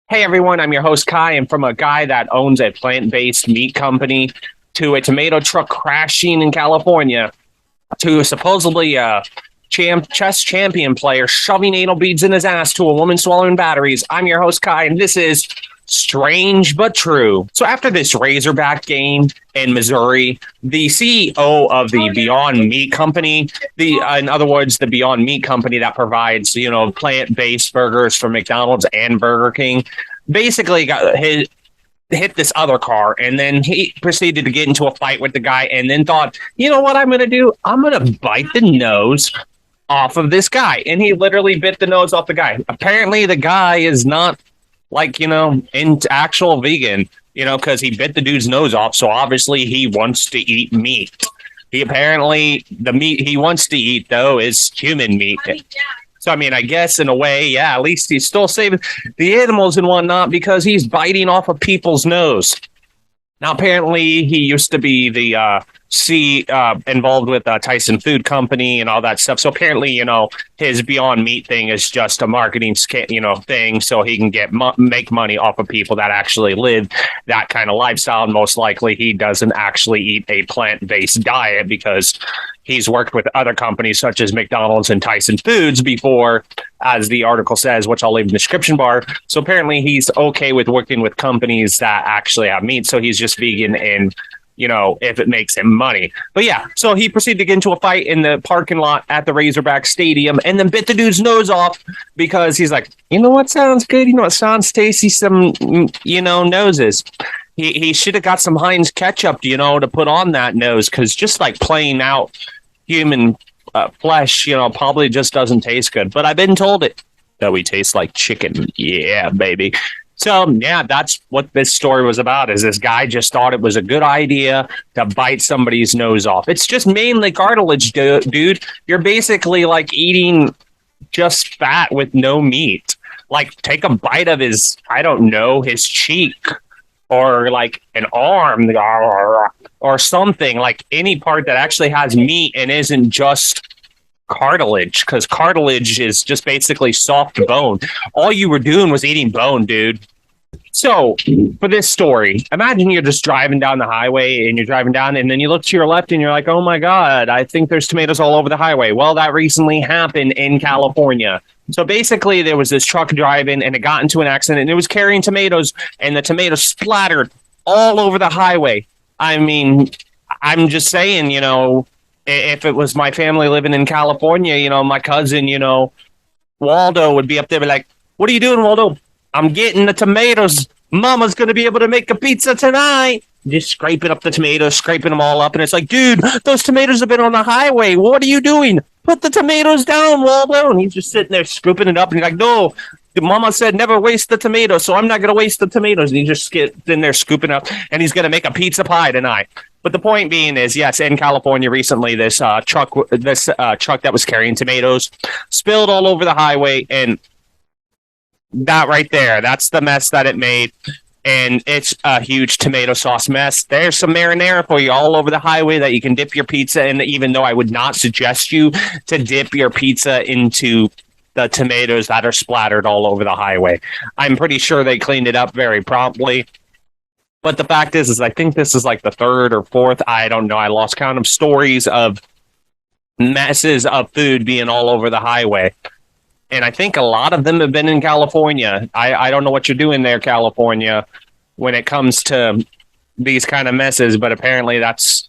Hey everyone, I'm your host Kai, and from a guy that owns a plant-based meat company to a tomato truck crashing in California to supposedly a chess champion player shoving anal beads in his ass to a woman swallowing batteries. I'm your host Kai, and this is Strange but True. So after this Razorback game in Missouri, the CEO of the Beyond Meat company, in other words, the Beyond Meat company that provides plant-based burgers for McDonald's and Burger King, basically got hit this other car, and then he proceeded to get into a fight with the guy, and then thought, you know what I'm going to do? I'm going to bite the nose off of this guy. And he literally bit the nose off the guy. Apparently the guy is not in actual vegan, because he bit the dude's nose off. So obviously he wants to eat meat. The meat he wants to eat though is human meat. So, I mean, I guess in a way, yeah, at least he's still saving the animals and whatnot because he's biting off of people's nose. Now, apparently, he used to be the involved with Tyson Food Company and all that stuff. So apparently, his Beyond Meat thing is just a marketing thing, so he can make money off of people that actually live that kind of lifestyle. And most likely, he doesn't actually eat a plant-based diet because he's worked with other companies such as McDonald's and Tyson Foods before, as the article says, which I'll leave in the description bar. So apparently he's okay with working with companies that actually have meat. So he's just vegan and, if it makes him money. But yeah, so he proceeded to get into a fight in the parking lot at the Razorback Stadium and then bit the dude's nose off because he's like, you know what sounds good? You know what sounds tasty? Some, noses. He should have got some Heinz ketchup, to put on that nose, because just like playing out human flesh, probably just doesn't taste good. But I've been told it that we taste like chicken. Yeah, baby. So yeah, that's what this story was about. Is this guy just thought it was a good idea to bite somebody's nose off? It's just mainly cartilage, dude. You're basically like eating just fat with no meat. Like take a bite of his, I don't know, his cheek or like an arm or something, like any part that actually has meat and isn't just cartilage, because cartilage is just basically soft bone. All you were doing was eating bone, dude. So for this story, imagine you're just driving down the highway and you're driving down and then you look to your left and you're like, oh my God, I think there's tomatoes all over the highway. Well, that recently happened in California. So basically there was this truck driving and it got into an accident and it was carrying tomatoes and the tomatoes splattered all over the highway. I mean, I'm just saying, if it was my family living in California, my cousin, Waldo would be up there be like, what are you doing, Waldo? I'm getting the tomatoes. Mama's going to be able to make a pizza tonight. Just scraping up the tomatoes, scraping them all up. And it's like, dude, those tomatoes have been on the highway. What are you doing? Put the tomatoes down, Waldo. And he's just sitting there scooping it up. And he's like, no, Mama said never waste the tomatoes, so I'm not going to waste the tomatoes. And he just gets in there scooping up. And he's going to make a pizza pie tonight. But the point being is, yes, in California recently, this truck that was carrying tomatoes spilled all over the highway. And that right there, that's the mess that it made. And it's a huge tomato sauce mess. There's some marinara for you all over the highway that you can dip your pizza in, even though I would not suggest you to dip your pizza into the tomatoes that are splattered all over the highway. I'm pretty sure they cleaned it up very promptly. But the fact is I think this is like the third or fourth, I don't know, I lost count of stories of messes of food being all over the highway. And I think a lot of them have been in California. I don't know what you're doing there, California, when it comes to these kind of messes, but apparently that's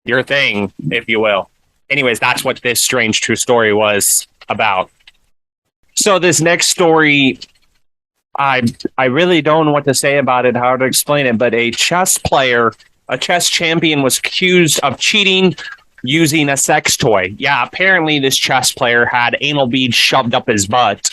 your thing, if you will. Anyways, that's what this strange true story was about. So this next story, I really don't know what to say about it, how to explain it, but a chess champion was accused of cheating using a sex toy. Yeah, apparently this chess player had anal beads shoved up his butt,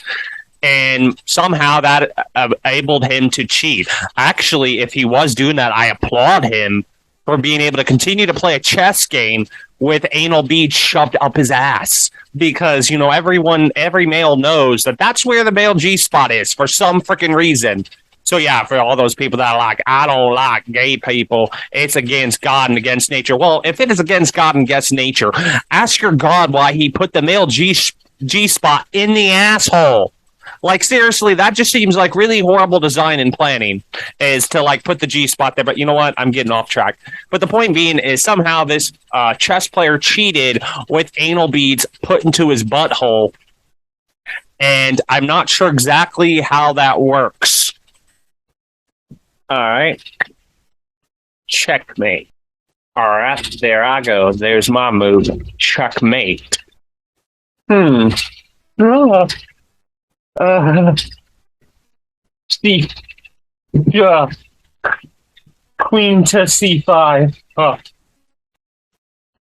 and somehow that enabled him to cheat. Actually, if he was doing that, I applaud him for being able to continue to play a chess game with anal beads shoved up his ass. Because, every male knows that that's where the male G-spot is for some freaking reason. So yeah, for all those people that are like, I don't like gay people, it's against God and against nature. Well, if it is against God and against nature, ask your God why he put the male G-spot in the asshole. Like, seriously, that just seems like really horrible design and planning is to, like, put the G spot there. But you know what? I'm getting off track. But the point being is somehow this chess player cheated with anal beads put into his butthole. And I'm not sure exactly how that works. All right. Checkmate. All right. There I go. There's my move. Checkmate. C. Yeah. Queen to C5.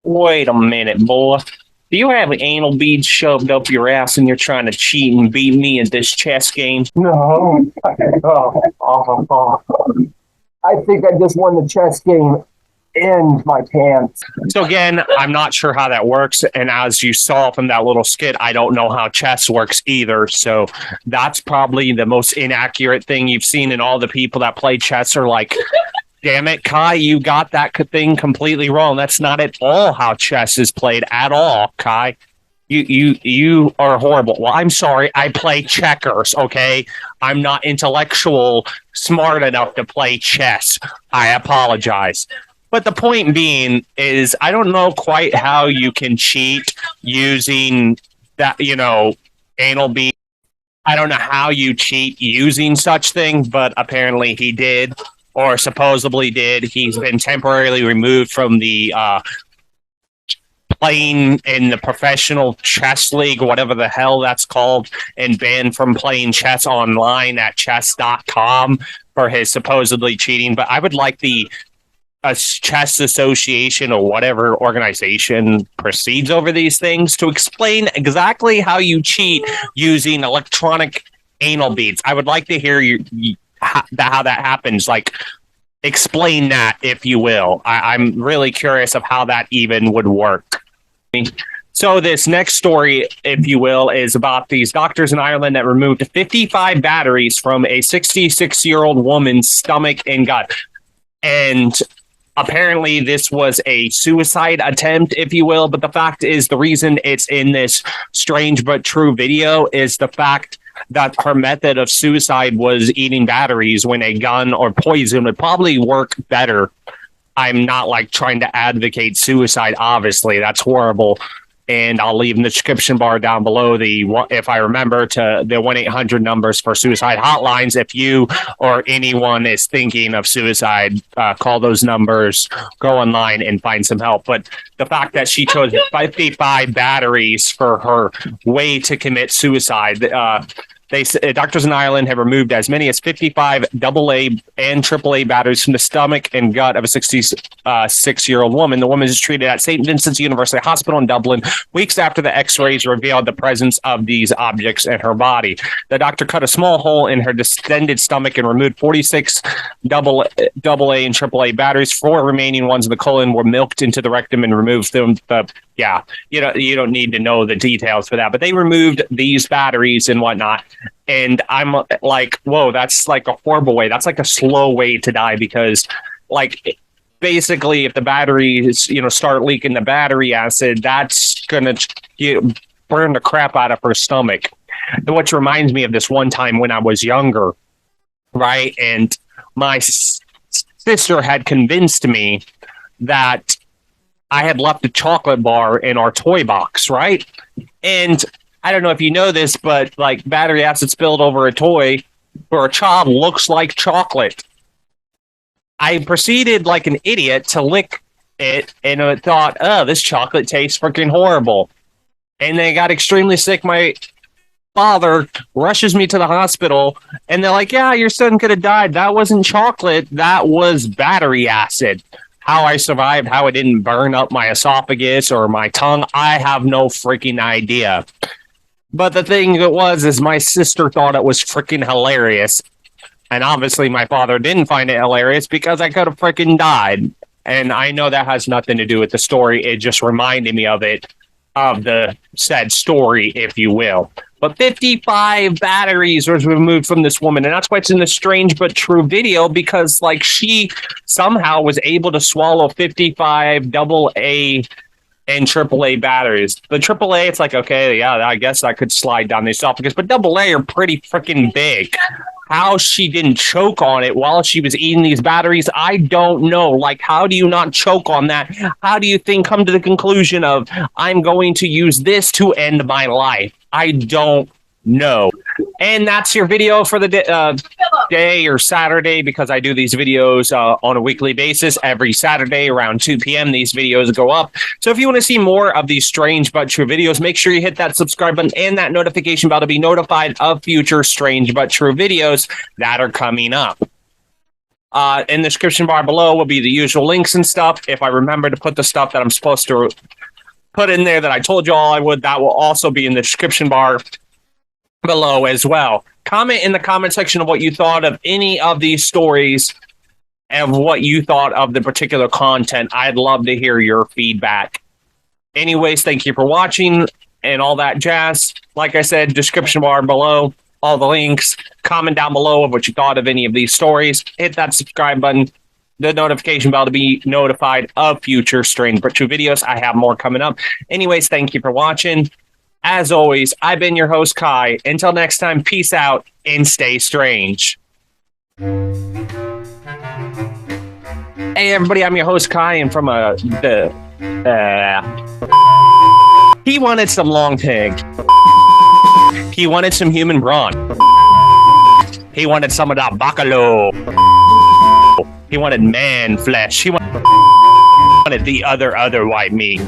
Wait a minute, boy. Do you have anal beads shoved up your ass and you're trying to cheat and beat me at this chess game? No. I think I just won the chess game in my pants. So again, I'm not sure how that works. And as you saw from that little skit, I don't know how chess works either. So that's probably the most inaccurate thing you've seen. And all the people that play chess are like, damn it, Kai, you got that thing completely wrong. That's not at all how chess is played at all, Kai. You are horrible. Well, I'm sorry. I play checkers, okay? I'm not intellectual smart enough to play chess. I apologize. But the point being is I don't know quite how you can cheat using that, anal bead. I don't know how you cheat using such thing, but apparently he did. Or supposedly did. He's been temporarily removed from the playing in the professional chess league, whatever the hell that's called, and banned from playing chess online at chess.com for his supposedly cheating. But I would like the chess association or whatever organization proceeds over these things to explain exactly how you cheat using electronic anal beads. I would like to hear how that happens. Like, explain that, if you will. I'm really curious of how that even would work. So this next story, if you will, is about these doctors in Ireland that removed 55 batteries from a 66-year-old woman's stomach and gut. And apparently this was a suicide attempt, if you will. But the fact is, the reason it's in this strange but true video is the fact that her method of suicide was eating batteries when a gun or poison would probably work better. I'm not like trying to advocate suicide. Obviously, that's horrible. And I'll leave in the description bar down below if I remember, to the 1-800 numbers for suicide hotlines. If you or anyone is thinking of suicide, call those numbers, go online and find some help. But the fact that she chose 55 batteries for her way to commit suicide, doctors in Ireland have removed as many as 55 AA and AAA batteries from the stomach and gut of a 66-year-old woman. The woman is treated at St. Vincent's University Hospital in Dublin weeks after the x-rays revealed the presence of these objects in her body. The doctor cut a small hole in her distended stomach and removed 46 AA and AAA batteries. 4 remaining ones in the colon were milked into the rectum and removed them. Yeah, you don't need to know the details for that, but they removed these batteries and whatnot. And I'm like, whoa, that's like a horrible way. That's like a slow way to die, because like basically if the batteries, start leaking the battery acid, that's going to burn the crap out of her stomach. Which reminds me of this one time when I was younger, right? And my sister had convinced me that I had left a chocolate bar in our toy box, right? And I don't know if you know this, but like battery acid spilled over a toy for a child looks like chocolate. I proceeded like an idiot to lick it and I thought, oh, this chocolate tastes freaking horrible. And then I got extremely sick. My father rushes me to the hospital and they're like, yeah, your son could have died. That wasn't chocolate. That was battery acid. How I survived, how it didn't burn up my esophagus or my tongue, I have no freaking idea. But the thing is my sister thought it was freaking hilarious. And obviously my father didn't find it hilarious because I could have freaking died. And I know that has nothing to do with the story. It just reminded me of the said story, if you will. But 55 batteries was removed from this woman. And that's why it's in the strange but true video, because like she somehow was able to swallow 55 AA and AAA batteries. The AAA, it's like, okay, yeah, I guess I could slide down the esophagus, but AA are pretty freaking big. How she didn't choke on it while she was eating these batteries, I don't know. Like, how do you not choke on that? How do you come to the conclusion of, I'm going to use this to end my life? I don't know. And that's your video for the day or Saturday, because I do these videos on a weekly basis. Every Saturday around 2 p.m. these videos go up. So if you want to see more of these strange but true videos, make sure you hit that subscribe button and that notification bell to be notified of future strange but true videos that are coming up. In the description bar below will be the usual links and stuff. If I remember to put the stuff that I'm supposed to put in there that I told you all I would, that will also be in the description bar below as well. Comment in the comment section of what you thought of any of these stories and what you thought of the particular content. I'd love to hear your feedback. Anyways, thank you for watching and all that jazz. Like I said, description bar below, all the links. Comment down below of what you thought of any of these stories. Hit that subscribe button, the notification bell to be notified of future strange but true videos. I have more coming up. Anyways, thank you for watching. As always, I've been your host, Kai. Until next time, peace out and stay strange. Hey, everybody, I'm your host, Kai, and from he wanted some long pig. He wanted some human brawn. He wanted some of that bacalo. He wanted man flesh. He wanted the other white meat.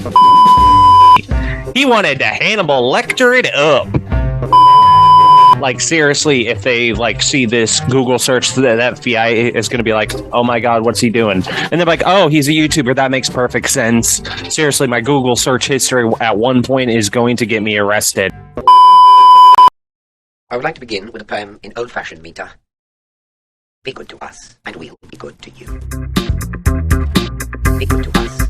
He wanted to Hannibal Lecter it up. Like, seriously, if they see this Google search, the FBI is going to be like, oh my God, what's he doing? And they're like, oh, he's a YouTuber. That makes perfect sense. Seriously, my Google search history at one point is going to get me arrested. I would like to begin with a poem in old-fashioned meter. Be good to us, and we'll be good to you. Be good to us.